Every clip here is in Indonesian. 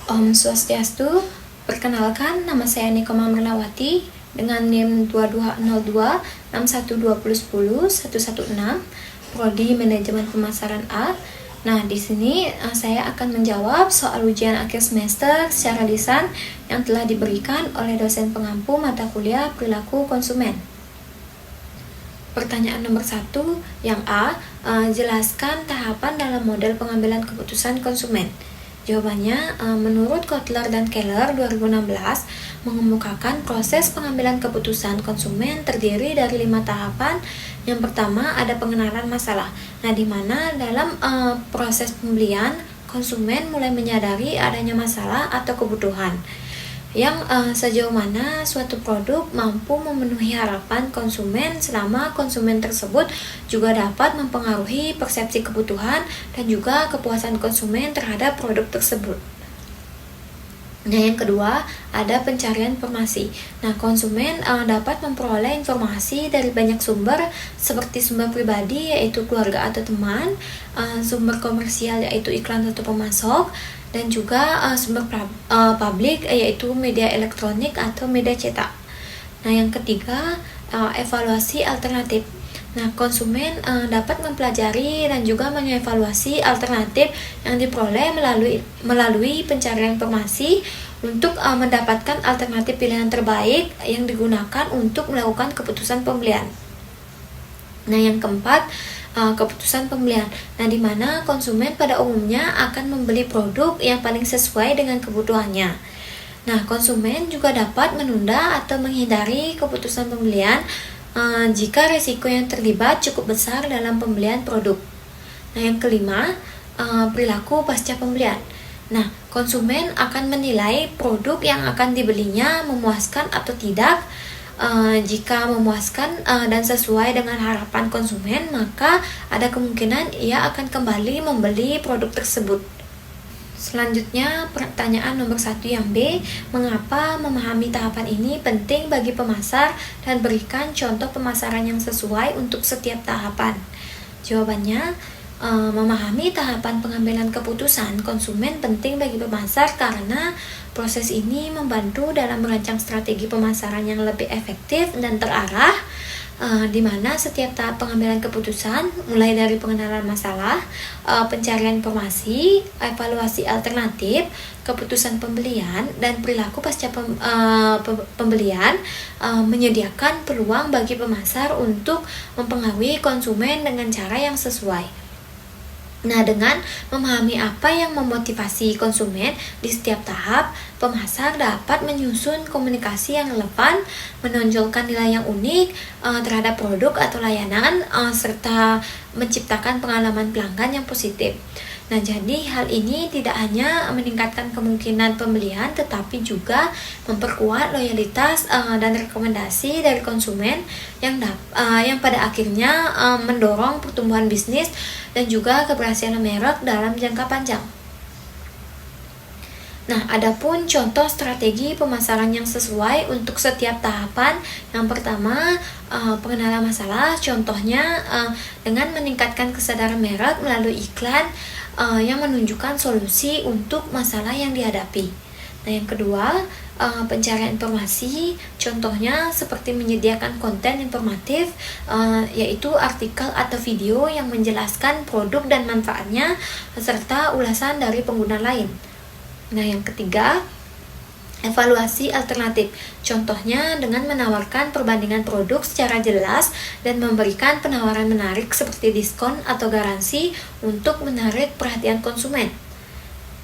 Om Swastiastu, perkenalkan nama saya Niko Mamernawati dengan NIM 2202612010 Prodi Manajemen Pemasaran A. Nah, di sini saya akan menjawab soal ujian akhir semester secara lisan yang telah diberikan oleh dosen pengampu mata kuliah perilaku konsumen. Pertanyaan nomor 1, yang A, jelaskan tahapan dalam model pengambilan keputusan konsumen. Jawabannya, menurut Kotler dan Keller 2016, mengemukakan proses pengambilan keputusan konsumen terdiri dari 5 tahapan. Yang pertama, ada pengenalan masalah. Nah, di mana dalam proses pembelian, konsumen mulai menyadari adanya masalah atau kebutuhan yang sejauh mana suatu produk mampu memenuhi harapan konsumen selama konsumen tersebut juga dapat mempengaruhi persepsi kebutuhan dan juga kepuasan konsumen terhadap produk tersebut. Nah, yang kedua, ada pencarian informasi. Nah, konsumen dapat memperoleh informasi dari banyak sumber seperti sumber pribadi yaitu keluarga atau teman, sumber komersial yaitu iklan atau pemasok, dan juga sumber publik yaitu media elektronik atau media cetak. Nah, yang ketiga, evaluasi alternatif. Nah, konsumen dapat mempelajari dan juga mengevaluasi alternatif yang diperoleh melalui pencarian informasi untuk mendapatkan alternatif pilihan terbaik yang digunakan untuk melakukan keputusan pembelian. Nah, yang keempat, keputusan pembelian. Nah, di mana konsumen pada umumnya akan membeli produk yang paling sesuai dengan kebutuhannya. Nah, konsumen juga dapat menunda atau menghindari keputusan pembelian jika risiko yang terlibat cukup besar dalam pembelian produk. Nah, yang kelima, perilaku pasca pembelian. Nah, konsumen akan menilai produk yang akan dibelinya memuaskan atau tidak. Jika memuaskan dan sesuai dengan harapan konsumen, maka ada kemungkinan ia akan kembali membeli produk tersebut. Selanjutnya, pertanyaan nomor 1 yang B, mengapa memahami tahapan ini penting bagi pemasar dan berikan contoh pemasaran yang sesuai untuk setiap tahapan? Jawabannya, memahami tahapan pengambilan keputusan konsumen penting bagi pemasar karena proses ini membantu dalam merancang strategi pemasaran yang lebih efektif dan terarah, di mana setiap tahap pengambilan keputusan mulai dari pengenalan masalah, pencarian informasi, evaluasi alternatif, keputusan pembelian, dan perilaku pasca pembelian menyediakan peluang bagi pemasar untuk mempengaruhi konsumen dengan cara yang sesuai. Nah, dengan memahami apa yang memotivasi konsumen di setiap tahap, pemasar dapat menyusun komunikasi yang relevan, menonjolkan nilai yang unik terhadap produk atau layanan, serta menciptakan pengalaman pelanggan yang positif. Nah, jadi hal ini tidak hanya meningkatkan kemungkinan pembelian, tetapi juga memperkuat loyalitas dan rekomendasi dari konsumen yang pada akhirnya mendorong pertumbuhan bisnis dan juga keberhasilan merek dalam jangka panjang. Nah, adapun contoh strategi pemasaran yang sesuai untuk setiap tahapan. Yang pertama, pengenalan masalah. Contohnya dengan meningkatkan kesadaran merek melalui iklan yang menunjukkan solusi untuk masalah yang dihadapi. Nah, yang kedua, pencarian informasi. Contohnya seperti menyediakan konten informatif, yaitu artikel atau video yang menjelaskan produk dan manfaatnya, serta ulasan dari pengguna lain. Nah, yang ketiga, evaluasi alternatif. Contohnya dengan menawarkan perbandingan produk secara jelas dan memberikan penawaran menarik seperti diskon atau garansi untuk menarik perhatian konsumen.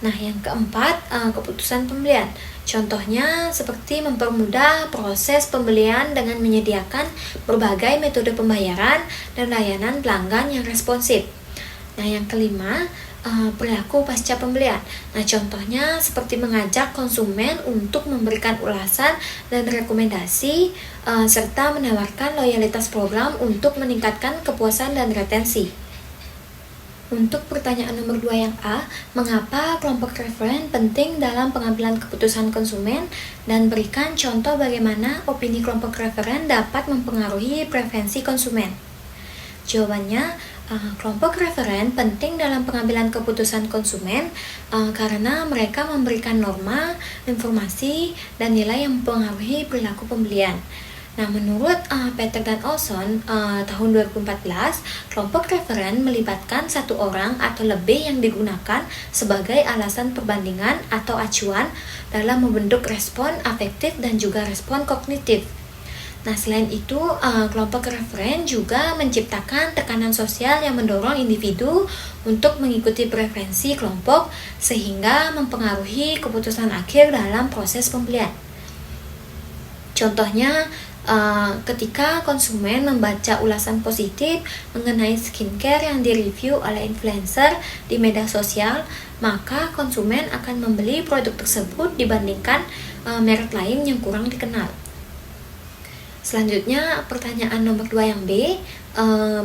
Nah, yang keempat, keputusan pembelian. Contohnya seperti mempermudah proses pembelian dengan menyediakan berbagai metode pembayaran dan layanan pelanggan yang responsif. Nah, yang kelima, perilaku pasca pembelian. Nah, contohnya seperti mengajak konsumen untuk memberikan ulasan dan rekomendasi serta menawarkan loyalitas program untuk meningkatkan kepuasan dan retensi. Untuk pertanyaan nomor 2 yang A, mengapa kelompok referen penting dalam pengambilan keputusan konsumen, dan berikan contoh bagaimana opini kelompok referen dapat mempengaruhi preferensi konsumen. Jawabannya, kelompok referen penting dalam pengambilan keputusan konsumen karena mereka memberikan norma, informasi, dan nilai yang mempengaruhi perilaku pembelian. Nah, menurut Peter dan Olson tahun 2014, kelompok referen melibatkan satu orang atau lebih yang digunakan sebagai alasan perbandingan atau acuan dalam membentuk respon afektif dan juga respon kognitif. Nah, selain itu, kelompok referen juga menciptakan tekanan sosial yang mendorong individu untuk mengikuti preferensi kelompok sehingga mempengaruhi keputusan akhir dalam proses pembelian. Contohnya, ketika konsumen membaca ulasan positif mengenai skincare yang direview oleh influencer di media sosial, maka konsumen akan membeli produk tersebut dibandingkan merek lain yang kurang dikenal. Selanjutnya, pertanyaan nomor 2 yang B,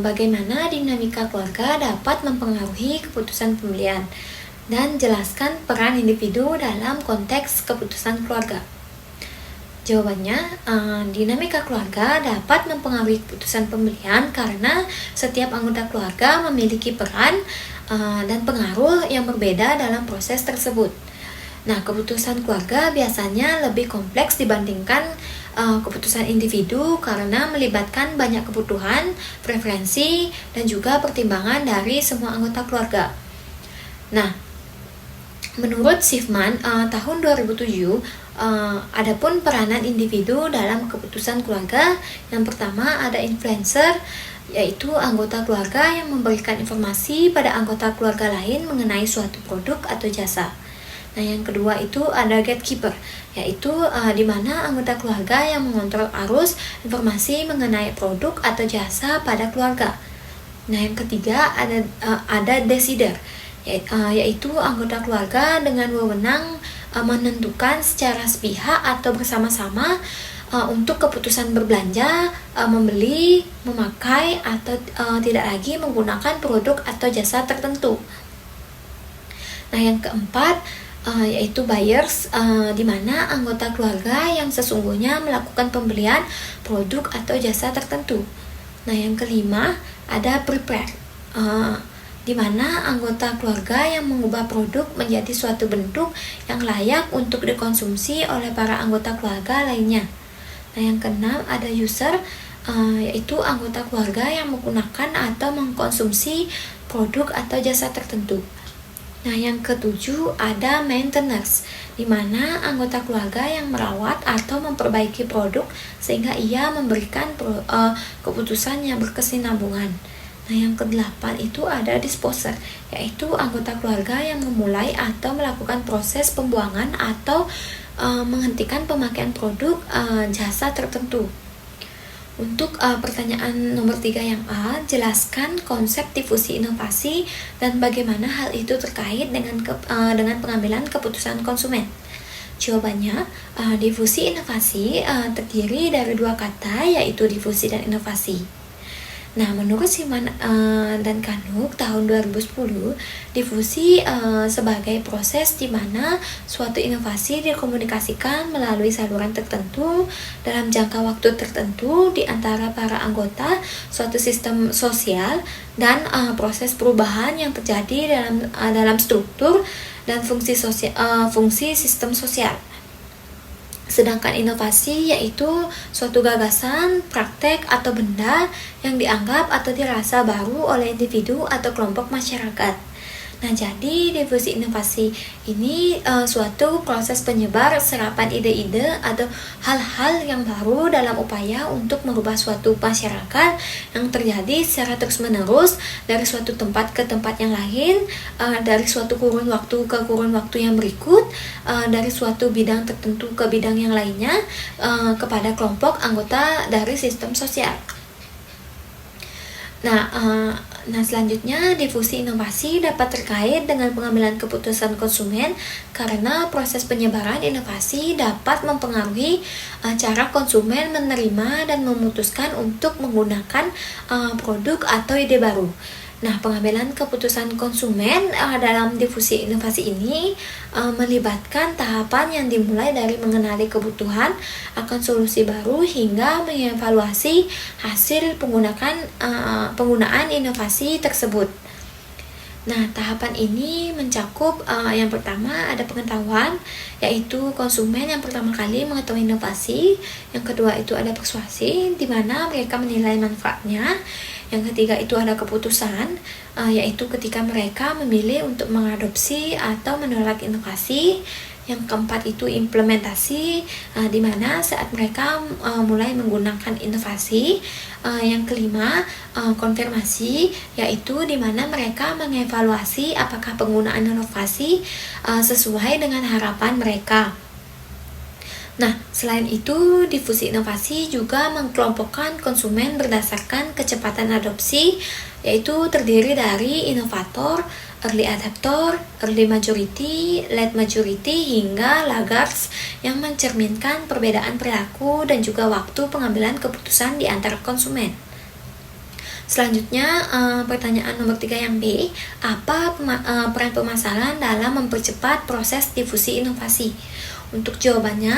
bagaimana dinamika keluarga dapat mempengaruhi keputusan pembelian? Dan jelaskan peran individu dalam konteks keputusan keluarga. Jawabannya, dinamika keluarga dapat mempengaruhi keputusan pembelian karena setiap anggota keluarga memiliki peran dan pengaruh yang berbeda dalam proses tersebut. Nah, keputusan keluarga biasanya lebih kompleks dibandingkan keputusan individu karena melibatkan banyak kebutuhan, preferensi, dan juga pertimbangan dari semua anggota keluarga. Nah, menurut Schiffman tahun 2007, adapun peranan individu dalam keputusan keluarga, yang pertama ada influencer, yaitu anggota keluarga yang memberikan informasi pada anggota keluarga lain mengenai suatu produk atau jasa. Nah, yang kedua itu ada gatekeeper, yaitu di mana anggota keluarga yang mengontrol arus informasi mengenai produk atau jasa pada keluarga. Nah, yang ketiga ada decider, yaitu anggota keluarga dengan wewenang menentukan secara sepihak atau bersama-sama untuk keputusan berbelanja, membeli, memakai, atau tidak lagi menggunakan produk atau jasa tertentu. Nah, yang keempat yaitu buyers, di mana anggota keluarga yang sesungguhnya melakukan pembelian produk atau jasa tertentu. Nah, yang kelima ada prepare, di mana anggota keluarga yang mengubah produk menjadi suatu bentuk yang layak untuk dikonsumsi oleh para anggota keluarga lainnya. Nah, yang keenam ada user, yaitu anggota keluarga yang menggunakan atau mengkonsumsi produk atau jasa tertentu. Nah, yang ketujuh ada maintenance, di mana anggota keluarga yang merawat atau memperbaiki produk sehingga ia memberikan keputusan yang berkesinambungan. Nah, yang kedelapan itu ada disposer, yaitu anggota keluarga yang memulai atau melakukan proses pembuangan atau menghentikan pemakaian produk jasa tertentu. Untuk pertanyaan nomor 3 yang A, jelaskan konsep difusi inovasi dan bagaimana hal itu terkait dengan pengambilan keputusan konsumen. Jawabannya, difusi inovasi terdiri dari dua kata, yaitu difusi dan inovasi. Nah, menurut Schiffman dan Kanuk tahun 2010, difusi sebagai proses di mana suatu inovasi dikomunikasikan melalui saluran tertentu dalam jangka waktu tertentu di antara para anggota suatu sistem sosial dan proses perubahan yang terjadi dalam struktur dan fungsi sistem sosial. Sedangkan inovasi yaitu suatu gagasan, praktek, atau benda yang dianggap atau dirasa baru oleh individu atau kelompok masyarakat. Nah, jadi difusi inovasi ini suatu proses penyebar serapan ide-ide atau hal-hal yang baru dalam upaya untuk merubah suatu masyarakat yang terjadi secara terus-menerus dari suatu tempat ke tempat yang lain, dari suatu kurun waktu ke kurun waktu yang berikut, dari suatu bidang tertentu ke bidang yang lainnya, kepada kelompok anggota dari sistem sosial. Nah, selanjutnya difusi inovasi dapat terkait dengan pengambilan keputusan konsumen karena proses penyebaran inovasi dapat mempengaruhi cara konsumen menerima dan memutuskan untuk menggunakan produk atau ide baru. Nah, pengambilan keputusan konsumen dalam difusi inovasi ini melibatkan tahapan yang dimulai dari mengenali kebutuhan akan solusi baru hingga mengevaluasi hasil penggunaan inovasi tersebut. Nah, tahapan ini mencakup yang pertama ada pengetahuan, yaitu konsumen yang pertama kali mengetahui inovasi. Yang kedua itu ada persuasi, di mana mereka menilai manfaatnya. Yang ketiga itu ada keputusan, yaitu ketika mereka memilih untuk mengadopsi atau menolak inovasi. Yang keempat itu implementasi, di mana saat mereka mulai menggunakan inovasi. Yang kelima konfirmasi, yaitu di mana mereka mengevaluasi apakah penggunaan inovasi sesuai dengan harapan mereka. Nah, selain itu, difusi inovasi juga mengkelompokkan konsumen berdasarkan kecepatan adopsi, yaitu terdiri dari inovator, early adapter, early majority, late majority, hingga laggards yang mencerminkan perbedaan perilaku dan juga waktu pengambilan keputusan di antara konsumen. Selanjutnya, pertanyaan nomor 3 yang B, apa peran pemasaran dalam mempercepat proses difusi inovasi? Untuk jawabannya,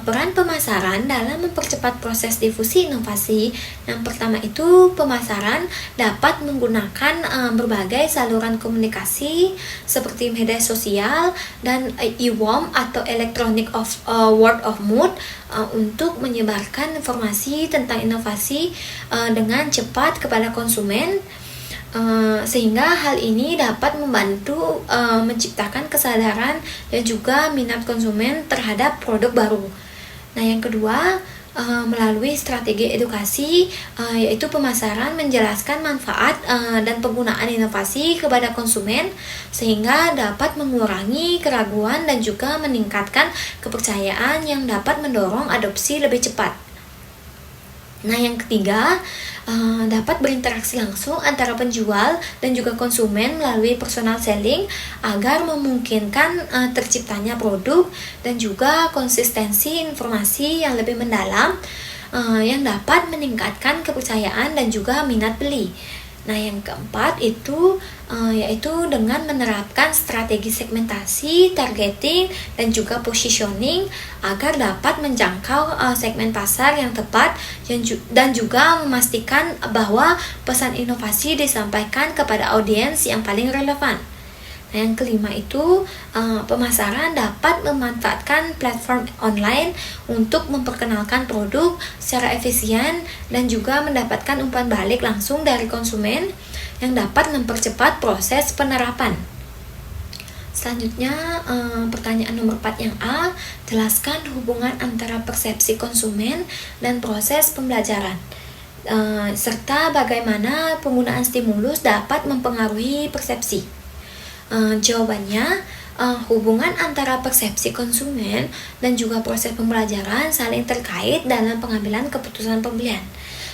peran pemasaran dalam mempercepat proses difusi inovasi, yang pertama itu pemasaran dapat menggunakan berbagai saluran komunikasi seperti media sosial dan e-worm atau electronic word of mouth untuk menyebarkan informasi tentang inovasi dengan cepat kepada konsumen. Sehingga hal ini dapat membantu menciptakan kesadaran dan juga minat konsumen terhadap produk baru. Nah, yang kedua, melalui strategi edukasi, yaitu pemasaran menjelaskan manfaat dan penggunaan inovasi kepada konsumen sehingga dapat mengurangi keraguan dan juga meningkatkan kepercayaan yang dapat mendorong adopsi lebih cepat. Nah, yang ketiga, dapat berinteraksi langsung antara penjual dan juga konsumen melalui personal selling agar memungkinkan terciptanya produk dan juga konsistensi informasi yang lebih mendalam yang dapat meningkatkan kepercayaan dan juga minat beli. Nah, yang keempat itu yaitu dengan menerapkan strategi segmentasi, targeting, dan juga positioning agar dapat menjangkau segmen pasar yang tepat dan juga memastikan bahwa pesan inovasi disampaikan kepada audiens yang paling relevan. Nah, yang kelima itu pemasaran dapat memanfaatkan platform online untuk memperkenalkan produk secara efisien dan juga mendapatkan umpan balik langsung dari konsumen yang dapat mempercepat proses penerapan. Selanjutnya, pertanyaan nomor 4 yang A, jelaskan hubungan antara persepsi konsumen dan proses pembelajaran, serta bagaimana penggunaan stimulus dapat mempengaruhi persepsi. Jawabannya, hubungan antara persepsi konsumen dan juga proses pembelajaran saling terkait dalam pengambilan keputusan pembelian.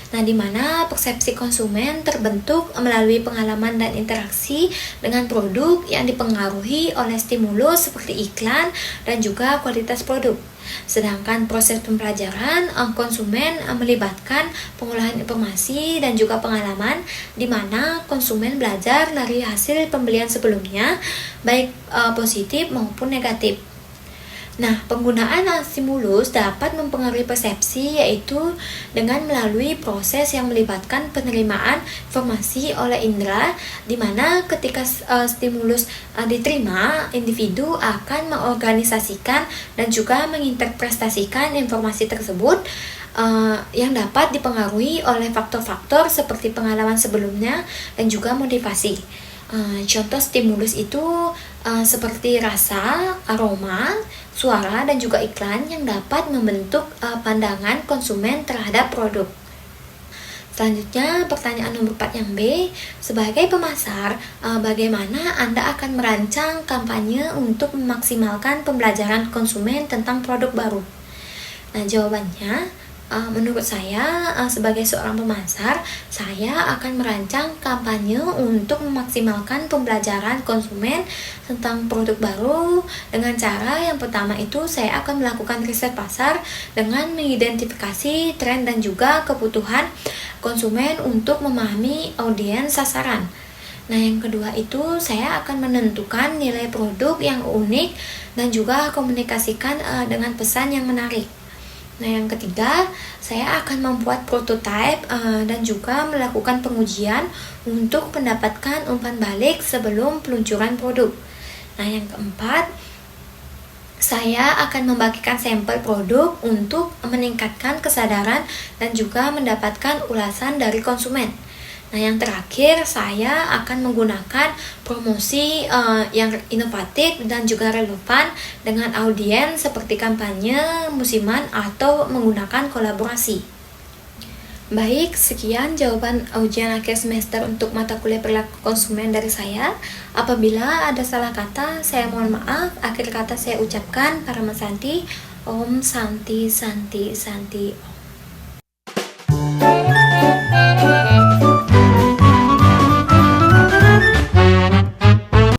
Nah, di mana persepsi konsumen terbentuk melalui pengalaman dan interaksi dengan produk yang dipengaruhi oleh stimulus seperti iklan dan juga kualitas produk. Sedangkan proses pembelajaran konsumen melibatkan pengolahan informasi dan juga pengalaman di mana konsumen belajar dari hasil pembelian sebelumnya, baik positif maupun negatif. Nah, penggunaan stimulus dapat mempengaruhi persepsi, yaitu dengan melalui proses yang melibatkan penerimaan informasi oleh indera, di mana ketika stimulus diterima, individu akan mengorganisasikan dan juga menginterpretasikan informasi tersebut yang dapat dipengaruhi oleh faktor-faktor seperti pengalaman sebelumnya dan juga motivasi. Contoh stimulus itu seperti rasa, aroma, suara, dan juga iklan yang dapat membentuk pandangan konsumen terhadap produk. Selanjutnya, pertanyaan nomor 4 yang B, sebagai pemasar, bagaimana Anda akan merancang kampanye untuk memaksimalkan pembelajaran konsumen tentang produk baru? Nah, jawabannya, menurut saya sebagai seorang pemasar, saya akan merancang kampanye untuk memaksimalkan pembelajaran konsumen tentang produk baru dengan cara yang pertama itu saya akan melakukan riset pasar dengan mengidentifikasi tren dan juga kebutuhan konsumen untuk memahami audiens sasaran. Nah, yang kedua itu saya akan menentukan nilai produk yang unik dan juga komunikasikan dengan pesan yang menarik. Nah, yang ketiga, saya akan membuat prototipe dan juga melakukan pengujian untuk mendapatkan umpan balik sebelum peluncuran produk. Nah, yang keempat, saya akan membagikan sampel produk untuk meningkatkan kesadaran dan juga mendapatkan ulasan dari konsumen. Nah, yang terakhir, saya akan menggunakan promosi yang inovatif dan juga relevan dengan audiens seperti kampanye musiman atau menggunakan kolaborasi. Baik, sekian jawaban ujian akhir semester untuk mata kuliah perilaku konsumen dari saya. Apabila ada salah kata, saya mohon maaf. Akhir kata saya ucapkan Paramasanti, Om Santi Santi Santi Om.